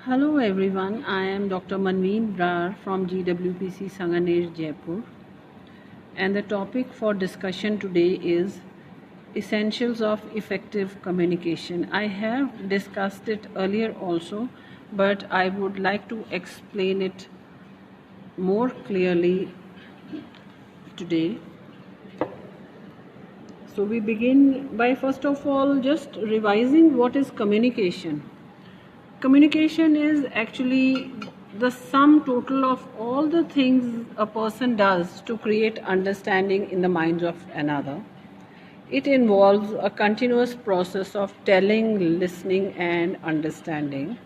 Hello everyone, I am Dr. Manveen Brar from GWPC Sanganer, Jaipur, and the topic for discussion today is essentials of effective communication. I have discussed it earlier also, but I would like to explain it more clearly today. So we begin by first of all just revising what is communication. Communication is actually the sum total of all the things a person does to create understanding in the minds of another. It involves a continuous process of telling, listening, and understanding.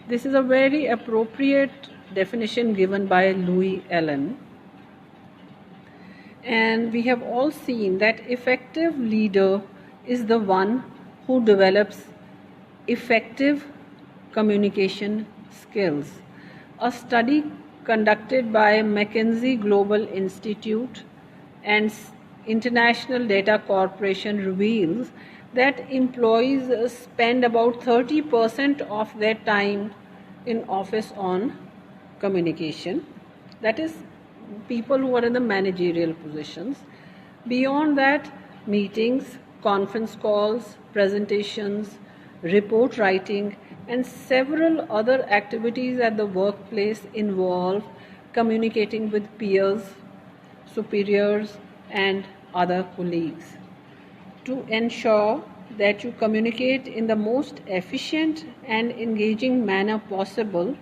This is a very appropriate definition given by Louis Allen. And we have all seen that effective leader is the one who develops effective communication skills. A study conducted by McKinsey Global Institute and International Data Corporation reveals that employees spend about 30% of their time in office on communication. That is, people who are in the managerial positions. Beyond that, meetings, conference calls, presentations, report writing, and several other activities at the workplace involve communicating with peers, superiors, and other colleagues. To ensure that you communicate in the most efficient and engaging manner possible,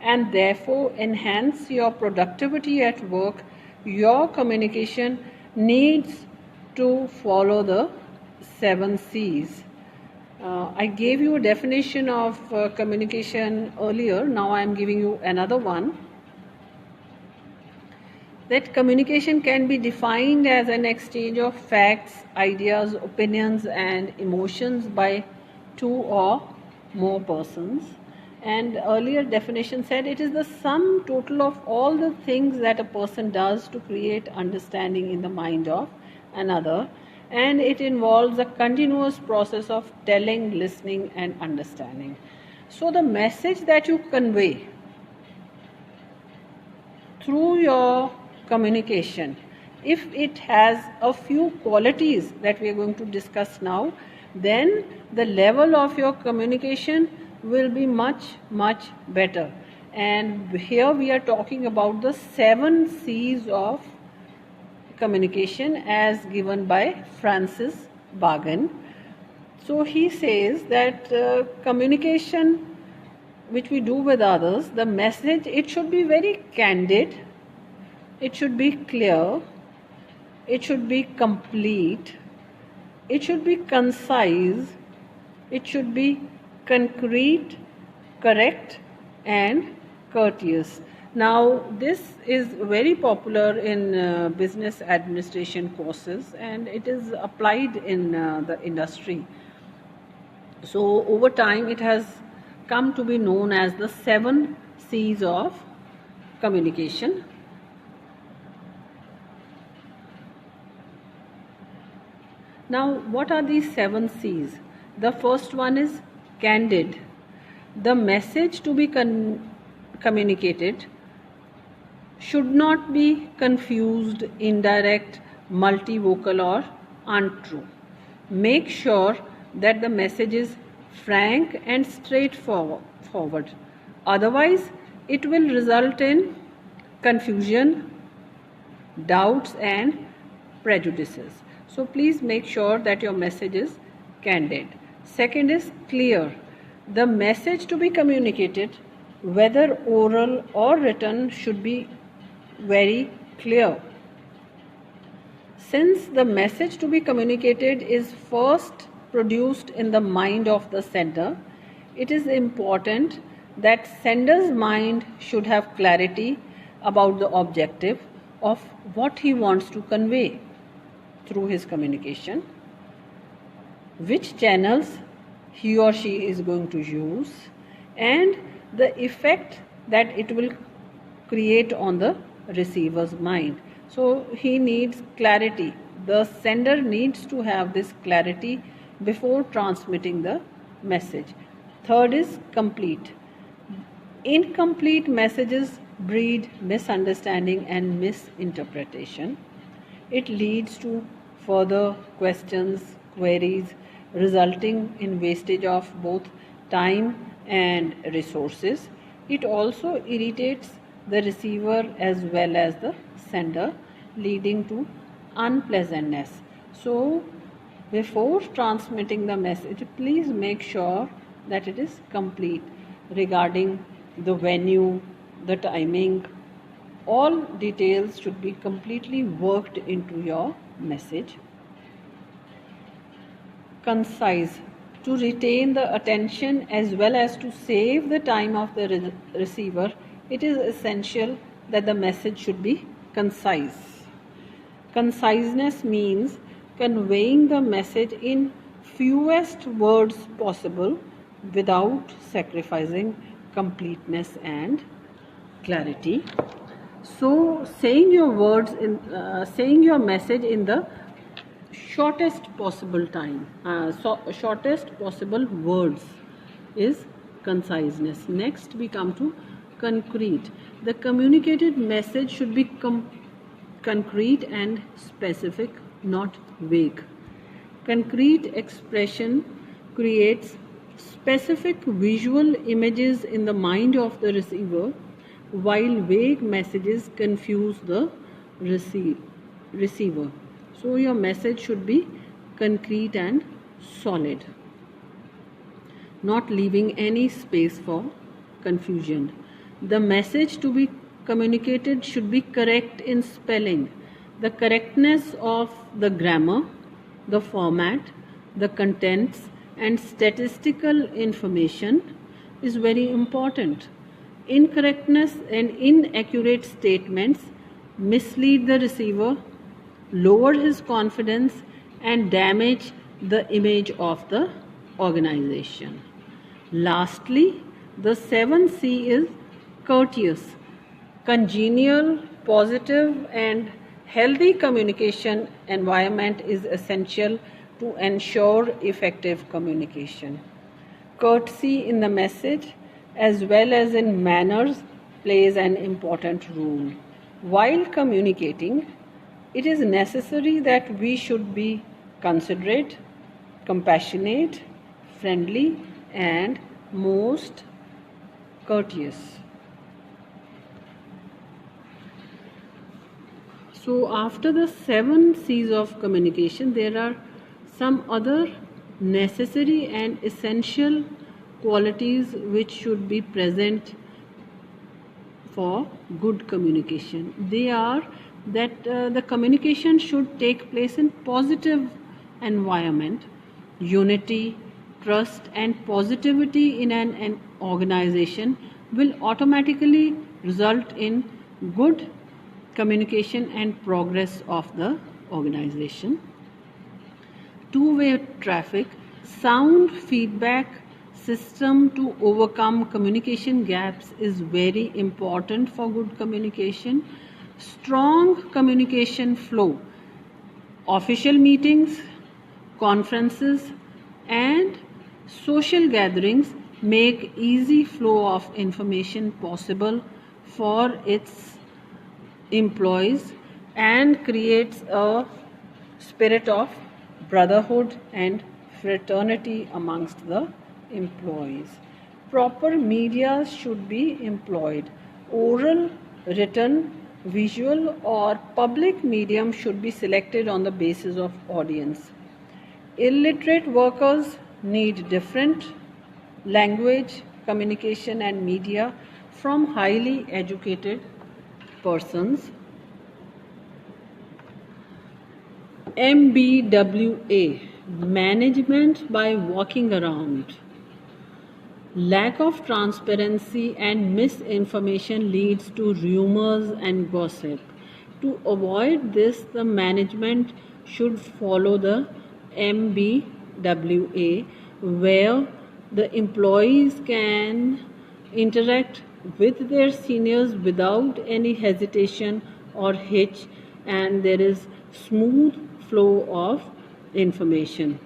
and therefore enhance your productivity at work, your communication needs to follow the 7 C's. I gave you a definition of communication earlier. Now I am giving you another one. That communication can be defined as an exchange of facts, ideas, opinions, and emotions by two or more persons. And earlier definition said it is the sum total of all the things that a person does to create understanding in the mind of another, and it involves a continuous process of telling, listening, and understanding. So the message that you convey through your communication, if it has a few qualities that we are going to discuss now, then the level of your communication will be much better. And here we are talking about the 7 C's of communication as given by Francis Bacon. So he says that communication which we do with others, the message, it should be very candid, it should be clear, it should be complete, it should be concise, it should be concrete, correct, and courteous. Now, this is very popular in business administration courses, and it is applied in the industry. So, over time, it has come to be known as the 7 C's of communication. Now, what are these 7 C's? The first one is candid. The message to be communicated should not be confused, indirect, multivocal, or untrue. Make sure that the message is frank and straightforward. Otherwise, it will result in confusion, doubts, and prejudices. So please make sure that your message is candid. Second is clear. The message to be communicated, whether oral or written, should be very clear. Since the message to be communicated is first produced in the mind of the sender, it is important that sender's mind should have clarity about the objective of what he wants to convey through his communication, which channels he or she is going to use, and the effect that it will create on the receiver's mind. So he needs clarity. The sender needs to have this clarity before transmitting the message. Third is complete. Incomplete messages breed misunderstanding and misinterpretation. It leads to further questions, queries, resulting in wastage of both time and resources. It also irritates the receiver as well as the sender, leading to unpleasantness. So, before transmitting the message, please make sure that it is complete regarding the venue, the timing. All details should be completely worked into your message. Concise. To retain the attention as well as to save the time of the receiver, it is essential that the message should be concise. Conciseness means conveying the message in fewest words possible without sacrificing completeness and clarity. So, saying your message in the shortest possible time, shortest possible words is conciseness. Next, we come to concrete. The communicated message should be concrete and specific, not vague. Concrete expression creates specific visual images in the mind of the receiver, while vague messages confuse the receiver. So your message should be concrete and solid, not leaving any space for confusion. The message to be communicated should be correct in spelling. The correctness of the grammar, the format, the contents, and statistical information is very important. Incorrectness and inaccurate statements mislead the receiver, lower his confidence, and damage the image of the organization. Lastly, the 7C is courteous. Congenial, positive, and healthy communication environment is essential to ensure effective communication. Courtesy in the message as well as in manners plays an important role. While communicating, it is necessary that we should be considerate, compassionate, friendly, and most courteous. So after the 7 C's of communication, there are some other necessary and essential qualities which should be present for good communication. They are that the communication should take place in positive environment. Unity, trust, and positivity in an organization will automatically result in good communication and progress of the organization. Two-way traffic, sound feedback system to overcome communication gaps is very important for good communication. Strong communication flow, official meetings, conferences, and social gatherings make easy flow of information possible for its employees and creates a spirit of brotherhood and fraternity amongst the employees. Proper media should be employed. Oral, written, visual, or public medium should be selected on the basis of audience. Illiterate workers need different language, communication, and media from highly educated persons. MBWA, management by walking around. Lack of transparency and misinformation leads to rumors and gossip. To avoid this, the management should follow the MBWA, where the employees can interact with their seniors without any hesitation or hitch, and there is smooth flow of information.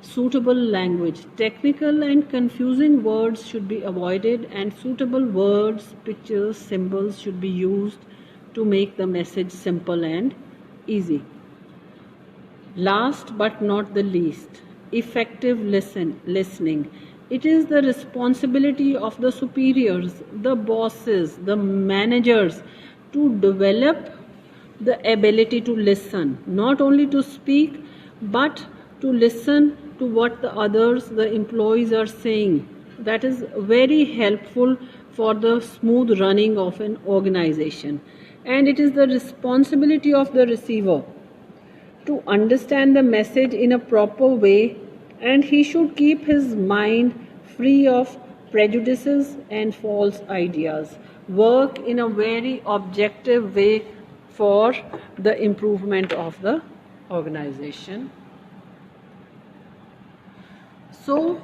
Suitable language. Technical and confusing words should be avoided, and suitable words, pictures, symbols should be used to make the message simple and easy. Last but not the least, effective listening. It is the responsibility of the superiors, the bosses, the managers to develop the ability to listen, not only to speak, but to listen to what the others, the employees are saying. That is very helpful for the smooth running of an organization. And it is the responsibility of the receiver to understand the message in a proper way, and he should keep his mind free of prejudices and false ideas. Work in a very objective way for the improvement of the organization. So,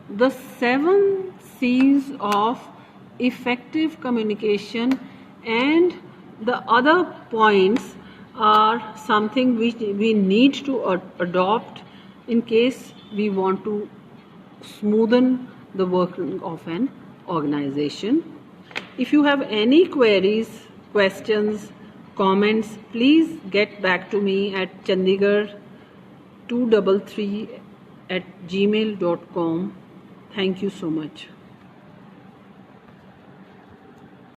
the 7 C's of effective communication and the other points are something which we need to adopt in case we want to smoothen the working of an organization. If you have any queries, questions, comments, please get back to me at chandigarh233@gmail.com. Thank you so much.